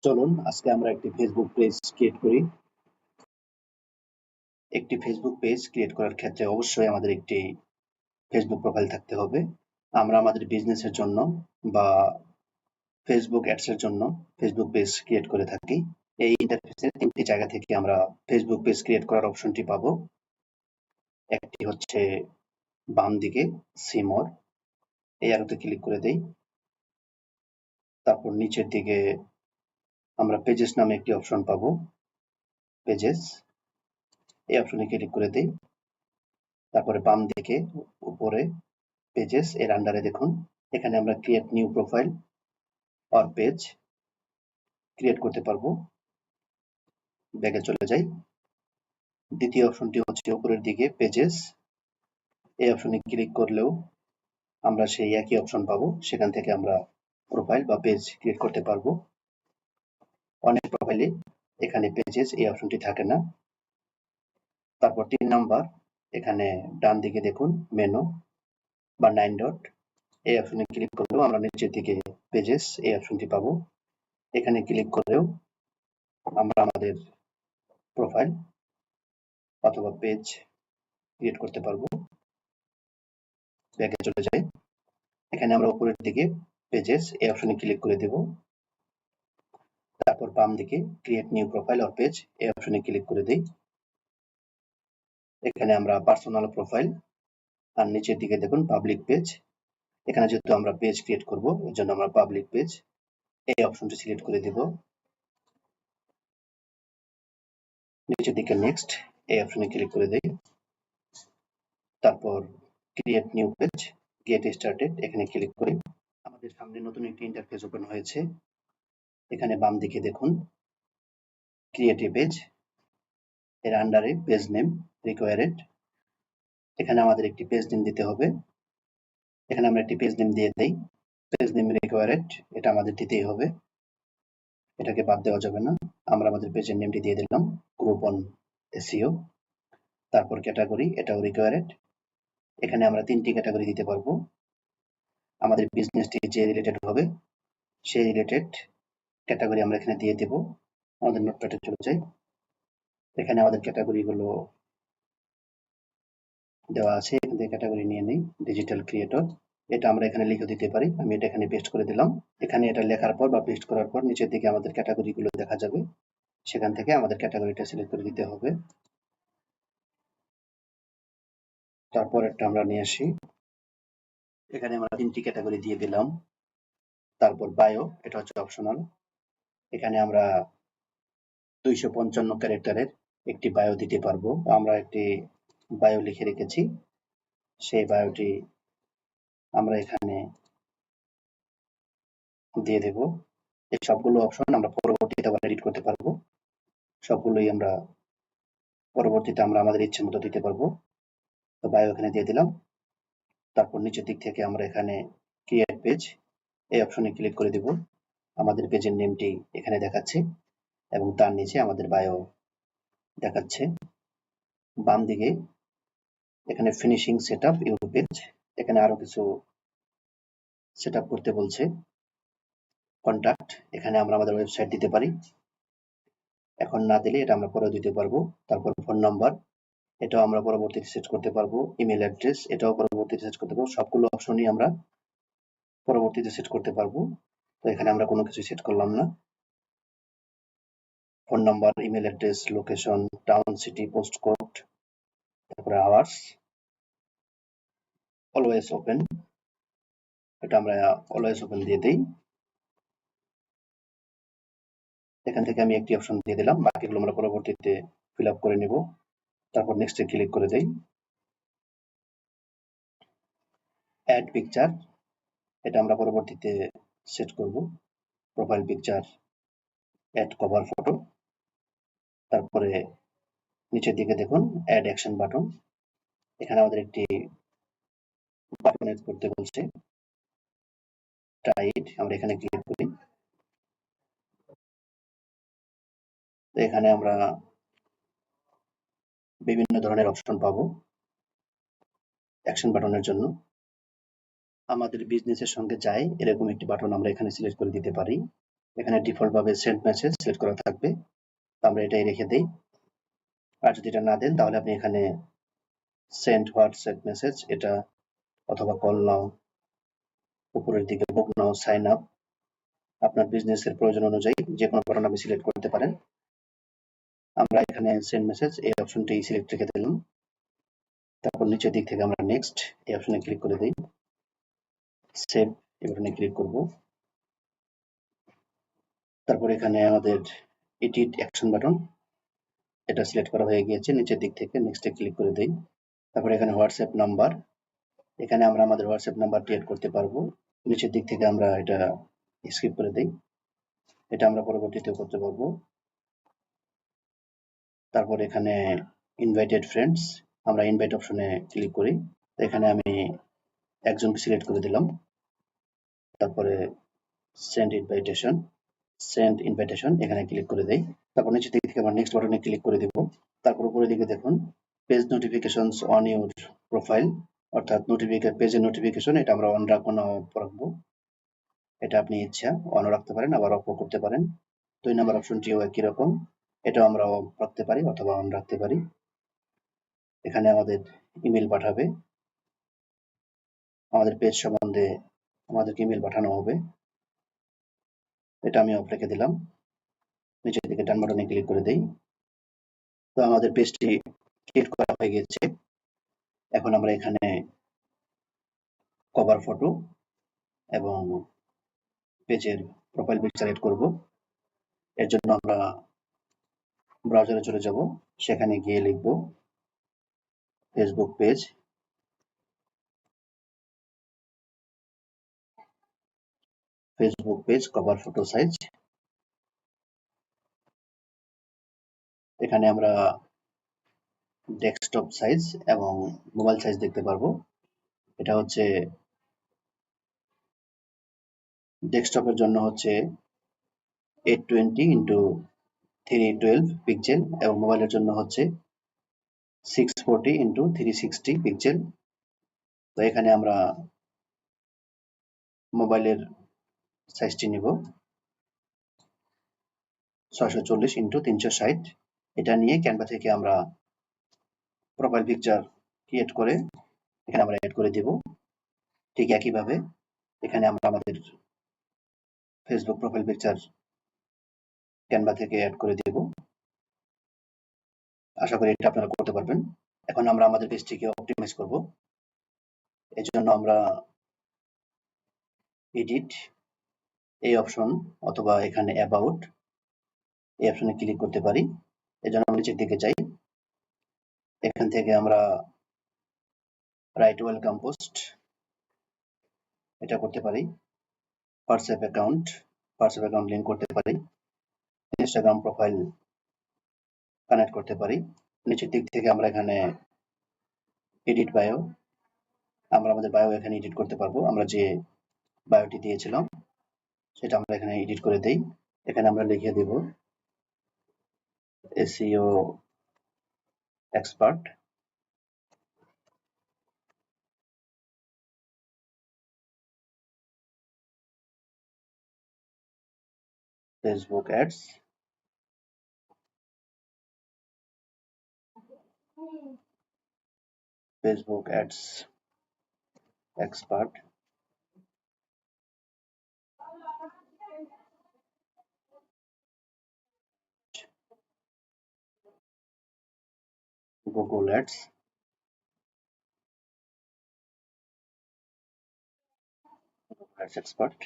চলুন আজকে আমরা একটি ফেসবুক পেজ ক্রিয়েট করি। একটি ফেসবুক পেজ ক্রিয়েট করার ক্ষেত্রে অবশ্যই আমাদের একটি ফেসবুক প্রোফাইল থাকতে হবে। আমরা আমাদের বিজনেসের জন্য বা ফেসবুক অ্যাডসের জন্য ফেসবুক পেজ ক্রিয়েট করে থাকি। এই ইন্টারফেসের ৩টি জায়গা থেকে আমরা ফেসবুক পেজ ক্রিয়েট করার অপশনটি পাবো। একটি হচ্ছে বাম দিকে সি মোর, এই অ্যারোতে ক্লিক করে দেই। তারপর নিচের দিকে আমরা পেজেস নামে একটি অপশন পাবো, পেজেস, এই অপশনে ক্লিক করে দেই। তারপরে বাম দিকে উপরে পেজেস এর আন্ডারে দেখুন এখানে আমরা create new profile or page create করতে পারবো। ব্যাকে চলে যাই। দ্বিতীয় অপশনটি হচ্ছে উপরের দিকে পেজেস, এই অপশনে ক্লিক করলেও আমরা সেই একই অপশন পাবো, সেখান থেকে আমরা প্রোফাইল বা পেজ ক্রিয়েট করতে পারবো। অনেক প্রোফাইলে এখানে পেজেস এই অপশনটি থাকে না। তারপর ৩ নাম্বার এখানে ডান দিকে দেখুন মেনু বা 9 ডট, এই অপশনে ক্লিক করলেও আমরা নিচের দিকে পেজেস এই অপশনটি পাবো। এখানে ক্লিক করেও আমরা আমাদের প্রোফাইল অথবা পেজ ক্রিয়েট করতে পারবো। ব্যাকে চলে যাই। এখানে আমরা উপরের দিকে পেজেস এই অপশনে ক্লিক করে দেব। তারপর বাম দিকে create new profile or page এই অপশনে ক্লিক করে দেই। এখানে আমরা পার্সোনাল প্রোফাইল আর নিচের দিকে দেখুন পাবলিক পেজ, এখানে যেহেতু আমরা পেজ ক্রিয়েট করব এর জন্য আমরা পাবলিক পেজ এই অপশনটি সিলেক্ট করে দেব। নিচের দিকে নেক্সট এই অপশনে ক্লিক করে দেই। তারপর create new page, get started এখানে ক্লিক করি। আমাদের সামনে নতুন একটি ইন্টারফেস ওপেন হয়েছে। এখানে বাম দিকে দেখুন ক্রিয়েট এ পেজ, এর আন্ডারে পেজ নেম রিকোয়ার্ড, এখানে আমাদের একটি পেজ নেম দিতে হবে। এখানে আমরা একটি পেজ নেম দিয়ে দেই। পেজ নেম রিকোয়ার্ড এটা আমাদের দিতেই হবে, এটাকে বাদ দেওয়া যাবে না। আমরা আমাদের পেজের নেমটি দিয়ে দিলাম গ্রুপ অন এসইও। তারপর ক্যাটাগরি এটাও রিকোয়ার্ড, এখানে আমরা 3টি ক্যাটাগরি দিতে পারবো। আমাদের বিজনেসটি যে রিলেটেড হবে সেই রিলেটেড ক্যাটাগরি আমরা এখানে দিয়ে দেব। আমাদের নোটপ্যাডে চলে যাই। এখানে আমাদের ক্যাটাগরিগুলো দেওয়া আছে, এখান থেকে ক্যাটাগরি নিয়ে নেই। ডিজিটাল ক্রিয়েটর এটা আমরা এখানে লিখে দিতে পারি, আমি এটা এখানে পেস্ট করে দিলাম। এখানে এটা লেখার পর বা পেস্ট করার পর নিচের দিকে আমাদের ক্যাটাগরিগুলো দেখা যাবে, সেখান থেকে আমাদের ক্যাটাগরিটা সিলেক্ট করে দিতে হবে। তারপর একটা আমরা নিয়ে আসি, এখানে আমরা 3টি ক্যাটাগরি দিয়ে দিলাম। তারপর বায়ো এটা হচ্ছে অপশনাল, এখানে আমরা 255 ক্যারেক্টারের একটি বায়ো দিতে পারবো। আমরা একটি বায়ো লিখে রেখেছি, সেই বায়োটি আমরা এখানে দিয়ে দেব। এই সবগুলো অপশন আমরা পরবর্তীতে আবার এডিট করতে পারবো, সবগুলোই আমরা পরবর্তীতে আমরা আমাদের ইচ্ছে মতো দিতে পারবো। তো বায়ো এখানে দিয়ে দিলাম। তারপর নিচের দিক থেকে আমরা এখানে ক্রিয়েট পেজ এই অপশনে ক্লিক করে দেব। আমাদের পেজের নেমটি এখানে দেখাচ্ছে এবং তার নিচে আমাদের বায়ো দেখাচ্ছে। বাম দিকে এখানে ফিনিশিং সেটআপ ইউর পেজ, এখানে আরো কিছু সেটআপ করতে বলছে। কন্টাক্ট এখানে আমরা আমাদের ওয়েবসাইট দিতে পারি, এখন না দিলে এটা আমরা পরেও দিতে পারবো। তারপর ফোন নাম্বার এটাও আমরা পরবর্তীতে সেট করতে পারবো। ইমেল অ্যাড্রেস এটাও পরবর্তীতে সেট করতে পারবো। সবগুলো অপশনই আমরা পরবর্তীতে সেট করতে পারবো। তো এখানে আমরা কোনো কিছু সেট করলাম না। Phone number, email address, location, town, city, post code, তারপরে আওয়ার্স, অলওয়েজ ওপেন এটা আমরা অলওয়েজ ওপেন দিয়ে দিই। এখান থেকে আমি একটি অপশন দিয়ে দিলাম, বাকিগুলো আমরা পরবর্তীতে ফিল আপ করে নেব। তারপর নেক্সটে ক্লিক করে দেই। অ্যাড পিকচার এটা আমরা পরবর্তীতে সেট করব। Profile picture, add cover photo, তারপরে নিচের দিকে দেখুন অ্যাড অ্যাকশন বাটন, এখানে আমাদের একটি বাটন এড করতে বলছে টাইট, আমরা এখানে ক্লিক করি। তো এখানে আমরা বিভিন্ন ধরনের অপশন পাবো অ্যাকশন বাটনের জন্য। আমাদের বিজনেসের সঙ্গে যায় এরকম একটি বাটন আমরা এখানে সিলেক্ট করে দিতে পারি। এখানে ডিফল্ট ভাবে সেন্ড মেসেজ সিলেক্ট করা থাকবে, আমরা এটাই রেখে দেই। আর যদি এটা না দেন তাহলে আপনি এখানে সেন্ড হোয়াটসঅ্যাপ মেসেজ এটা, অথবা কল নাও, উপরের দিকে বুক নাও, সাইন আপ, আপনার বিজনেসের প্রয়োজন অনুযায়ী যে কোনো বাটন আপনি সিলেক্ট করতে পারেন। আমরা এখানে সেন্ড মেসেজ এই অপশনটি সিলেক্ট রেখে দিলাম। তারপর নিচের দিক থেকে আমরা নেক্সট এই অপশনে ক্লিক করে দিই, সেভ এই বাটনে ক্লিক করব। তারপর এখানে আমাদের এডিট অ্যাকশন বাটন এটা সিলেক্ট করা হয়ে গিয়েছে, নিচের দিক থেকে নেক্সটে ক্লিক করে দেই। তারপর এখানে হোয়াটসঅ্যাপ নাম্বার, এখানে আমরা আমাদের হোয়াটসঅ্যাপ নাম্বারটি এড করতে পারবো, নিচের দিক থেকে আমরা এটা স্কিপ করে দেই, এটা আমরা পরবর্তীতে করতে পারবো। তারপর এখানে ইনভাইটেড ফ্রেন্ডস, আমরা ইনভাইট অপশনে ক্লিক করি, এখানে আমি একজনকে সিলেক্ট করে দিলাম। তারপরে সেন্ড ইনভাইটেশন এখানে ক্লিক করে দেই। তারপর নিচের দিক থেকে আমরা নেক্সট বাটনে ক্লিক করে দেব। তারপর উপরের দিকে দেখুন page notifications on your profile, অর্থাৎ পেজের নোটিফিকেশন এটা আমরা অন রাখবো না অফ রাখবো, এটা আপনি ইচ্ছা অন রাখতে পারেন, আবার অফ করতে পারেন। 2 নম্বর অপশনটিও একই রকম, এটাও আমরা অফ রাখতে পারি অথবা অন রাখতে পারি। এখানে আমাদের ইমেল পাঠাবে, আমাদের পেজ সম্বন্ধে আমাদেরকে ইমেল পাঠানো হবে, এটা আমি অফ রেখে দিলাম। নিচের দিকে ডান বাটনে ক্লিক করে দেই। তো আমাদের পেজটি ক্রিয়েট করা হয়ে গেছে। এখন আমরা এখানে কভার ফটো এবং পেজের প্রোফাইল পিকচার এড করব। এর জন্য আমরা ব্রাউজারে চলে যাব, সেখানে গিয়ে লিখব Facebook page cover photo size. এখানে আমরা ডেস্কটপ সাইজ এবং মোবাইল সাইজ দেখতে পারবো। এটা হচ্ছে ডেস্কটপের জন্য হচ্ছে 820x312 পিক্সেল এবং মোবাইলের জন্য হচ্ছে 640x360 পিক্সেল। তো এখানে আমরা মোবাইলের সাইজটি নিব 640x360। এটা নিয়ে ক্যানভা থেকে আমরা প্রোফাইল পিকচার ক্রিয়েট করে এখানে আমরা অ্যাড করে দেব। ঠিক একইভাবে এখানে আমরা আমাদের ফেসবুক প্রোফাইল পিকচার ক্যানভা থেকে অ্যাড করে দেব। আশা করি এটা আপনারা করতে পারবেন। এখন আমরা আমাদের পেজটিকে অপটিমাইজ করব। এর জন্য আমরা এডিট এই অপশন অথবা এখানে অ্যাবাউট এই অপশনে ক্লিক করতে পারি। এর জন্য আমরা নিচের দিকে যাই, এখান থেকে আমরা রাইট ওয়েলকাম পোস্ট এটা করতে পারি, হোয়াটসঅ্যাপ অ্যাকাউন্ট লিংক করতে পারি, ইনস্টাগ্রাম প্রোফাইল কানেক্ট করতে পারি। নিচের দিক থেকে আমরা এখানে এডিট বায়ো, আমরা আমাদের বায়ো এখানে এডিট করতে পারবো। আমরা যে বায়োটি দিয়েছিলাম সেটা আমরা এখানে এডিট করে দেই। এখানে আমরা লিখে দেব SEO expert. Facebook ads expert, Google ads expert.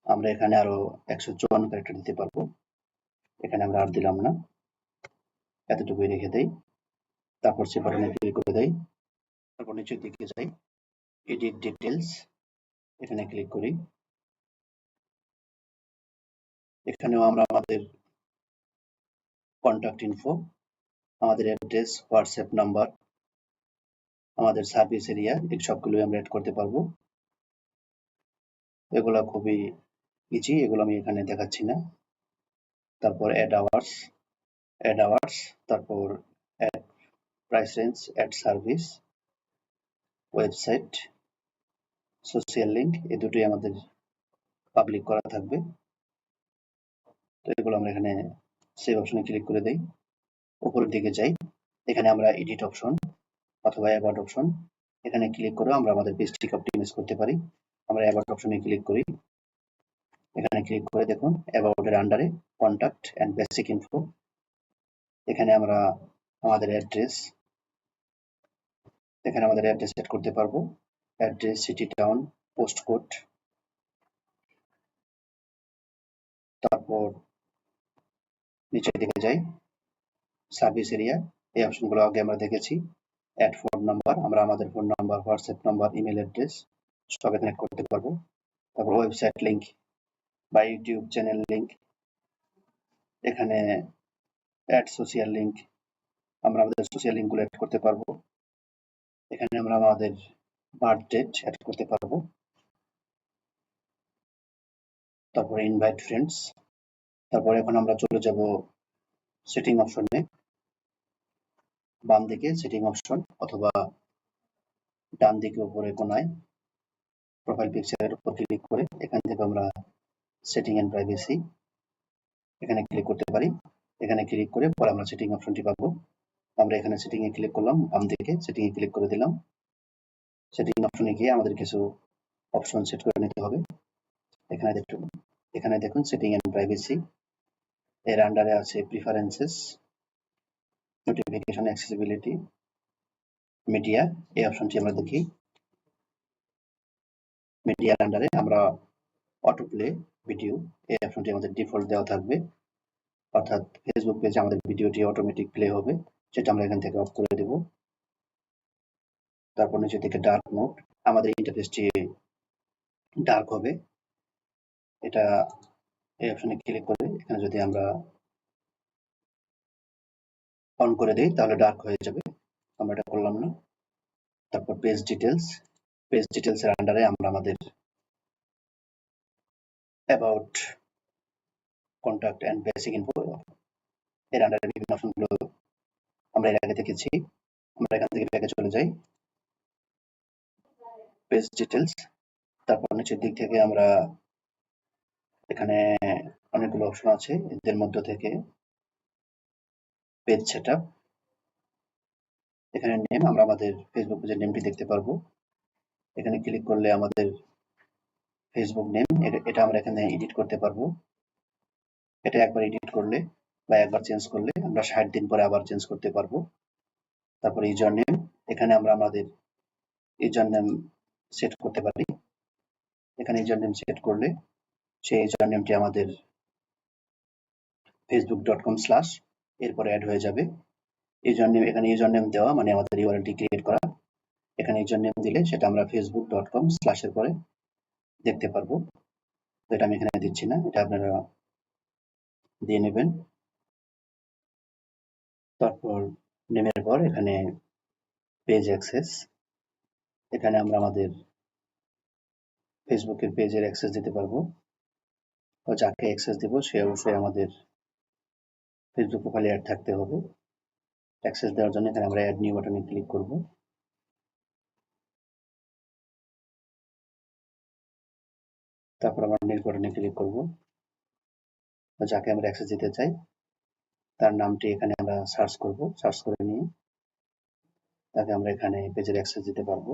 আমরা এখানে আরো 154 ক্যারেক্টার দিতে পারবো, এখানে আমরা আর দিলাম না, এতটুকুই রেখে দেই। তারপর সে বাটনে ক্লিক করে দেই। তারপর নিচের দিকে যাই, এডিট ডিটেলস এখানে ক্লিক করি। এখানেও আমরা আমাদের কন্ট্যাক্ট ইনফো, আমাদের অ্যাড্রেস, হোয়াটসঅ্যাপ নাম্বার, আমাদের সার্ভিস এরিয়া এই সবগুলোই আমরা এড করতে পারবো। এগুলো খুবই ইজি, এগুলো আমি এখানে দেখাচ্ছি না। তারপর অ্যাড আওয়ার্স, তারপর add price range, add service, website, social link, এই দুটোই আমাদের পাবলিক করা থাকবে। তো এগুলো আমরা এখানে সেভ অপশনে ক্লিক করে দেই। উপরের দিকে যাই, এখানে আমরা এডিট অপশন অথবা অ্যাবাউট অপশন, এখানে ক্লিক করে আমরা আমাদের পেজটিকে অপটিমাইজ করতে পারি। আমরা অ্যাবাউট অপশনে ক্লিক করি। এখানে ক্লিক করে দেখুন অ্যাবাউট এর আন্ডারে কন্টাক্ট অ্যান্ড বেসিক ইনফো, এখানে আমরা আমাদের অ্যাড্রেস সেট করতে পারবো। Address, city, town, post code, তারপর নিচের দিকে যাই, সার্ভিস এরিয়া, এই অপশনগুলো আগে আমরা দেখেছি। অ্যাড ফোন নাম্বার, আমরা আমাদের phone number, WhatsApp number, email address সব এখানে করতে পারবো। তারপর ওয়েবসাইট লিঙ্ক বা ইউটিউব চ্যানেল লিঙ্ক, এখানে অ্যাড সোশিয়াল লিঙ্ক, আমরা আমাদের সোশিয়াল লিঙ্কগুলো অ্যাড করতে পারবো। এখানে আমরা আমাদের বার্থ ডেট অ্যাড করতে পারবো। তারপরে ইনভাইট ফ্রেন্ডস। তারপরে এখন আমরা চলে যাব সেটিং অপশনে। বাম দিকে সেটিং অপশন অথবা ডান দিকে উপরে কোনায় প্রোফাইল পিকচারের উপর ক্লিক করে এখান থেকে আমরা সেটিং এন্ড প্রাইভেসি এখানে ক্লিক করতে পারি। এখানে ক্লিক করে পরে আমরা সেটিং অপশনটি পাবো। আমরা এখানে সেটিং এ ক্লিক করলাম, বাম দিকে সেটিং এ ক্লিক করে দিলাম। সেটিং অপশনে গিয়ে আমাদের কিছু অপশন সেট করে নিতে হবে। এখানে দেখুন সেটিং এন্ড প্রাইভেসি, এর আন্ডারে আছে প্রিফারেন্সেস, নোটিফিকেশন, অ্যাক্সেসিবিলিটি, মিডিয়া, এই অপশনটি আমরা দেখি। মিডিয়ার আন্ডারে আমরা অটো প্লে ভিডিও, এই অপশনটি আমাদের ডিফল্ট দেওয়া থাকবে, অর্থাৎ ফেসবুক পেজে আমাদের ভিডিওটি অটোমেটিক প্লে হবে, সেটা আমরা এখান থেকে অফ করে দেব। তারপর নিচে থেকে ডার্ক মোড, আমাদের ইন্টারফেসটি ডার্ক হবে, এটা এই অপশনে ক্লিক করে এখানে যদি আমরা অন করে দিই তাহলে ডার্ক হয়ে যাবে, আমরা এটা করলাম না। তারপর পেজ ডিটেলস এর আন্ডারে আমরা আমাদের about, contact and basic info, এর আন্ডারে বিভিন্ন অপশনগুলো আমরা এর আগে দেখেছি। আমরা এখান থেকে ব্যাকে চলে যাই, পেজ ডিটেলস, তারপর নিচের দিক থেকে আমরা এখানে অনেকগুলো অপশন আছে, এদের মধ্যে থেকে পেজ সেটআপ, এখানে নেম, আমরা আমাদের ফেসবুক পেজের নেমটি দেখতে পারবো। এখানে ক্লিক করলে আমাদের ফেসবুক নেম, এটা আমরা এখানে এডিট করতে পারবো। এটা একবার এডিট করলে বা একবার চেঞ্জ করলে আমরা 60 দিন পরে আবার চেঞ্জ করতে পারবো। তারপর ইউজার নেম, এখানে আমরা আমাদের ইউজার নেম সেট করতে পারি। এখানে ইউজার নেম সেট করলে সেই ইউজার নেমটি আমাদের facebook.com/ এরপরে অ্যাড হয়ে যাবে। ইউজার নেম, এখানে ইউজার নেম দেওয়া মানে আমাদের ইউআরএলটি ক্রিয়েট করা, এখানে ইউজার নেম দিলে সেটা আমরা facebook.com/ এর পরে দেখতে পারবো। তো এটা আমি এখানে দিচ্ছি না, এটা আপনারা দিয়ে নেবেন। তারপর নেমের পর এখানে পেজ অ্যাক্সেস, এখানে আমরা আমাদের ফেসবুকের পেজের অ্যাক্সেস দিতে পারবো। তো যাকে অ্যাক্সেস দিব সে অবশ্যই আমাদের ফেসবুক প্রোফাইলে অ্যাড থাকতে হবে। অ্যাক্সেস দেওয়ার জন্য এখানে আমরা অ্যাড নিউ বাটনে ক্লিক করব। তারপর আমরা নেক্সট বাটনে ক্লিক করব। যাকে আমরা অ্যাক্সেস দিতে চাই তার নামটি এখানে আমরা সার্চ করব, সার্চ করে নিয়ে তাকে আমরা এখানে পেজের অ্যাক্সেস দিতে পারবো।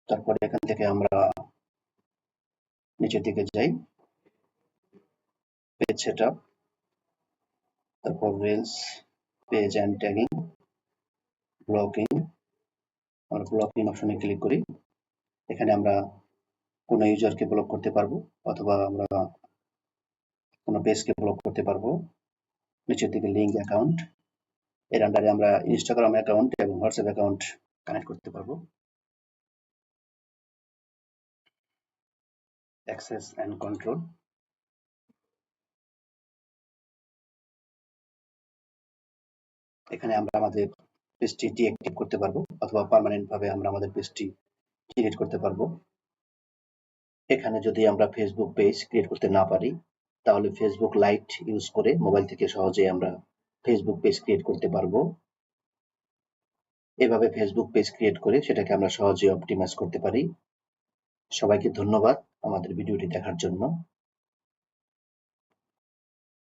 তারপরে এখান থেকে আমরা নিচের দিকে যাই, পেজ সেটআপ, তারপর reels, page and tagging, blocking, আমরা ব্লকিং অপশনে ক্লিক করি। এখানে আমরা কোনো ইউজারকে ব্লক করতে পারবো অথবা আমরা কোনো পেজকে ব্লক করতে পারবো। নিচের দিকে লিঙ্ক অ্যাকাউন্ট, এর আন্ডারে আমরা ইনস্টাগ্রাম অ্যাকাউন্ট এবং হোয়াটসঅ্যাপ অ্যাকাউন্ট কানেক্ট করতে পারবো। অ্যাক্সেস এন্ড কন্ট্রোল, এখানে আমরা আমাদের পেজটি ডিঅ্যাক্টিভ করতে পারবো অথবা পার্মানেন্ট ভাবে আমরা আমাদের পেজটি ডিলিট করতে পারবো। এখানে যদি আমরা ফেসবুক পেজ ক্রিয়েট করতে না পারি তাহলে ফেসবুক লাইট ইউজ করে মোবাইল থেকে সহজে আমরা ফেসবুক পেজ ক্রিয়েট করতে পারবো। এভাবে ফেসবুক পেজ ক্রিয়েট করে সেটাকে আমরা সহজে অপটিমাইজ করতে পারি। সবাইকে ধন্যবাদ আমাদের ভিডিওটি দেখার জন্য।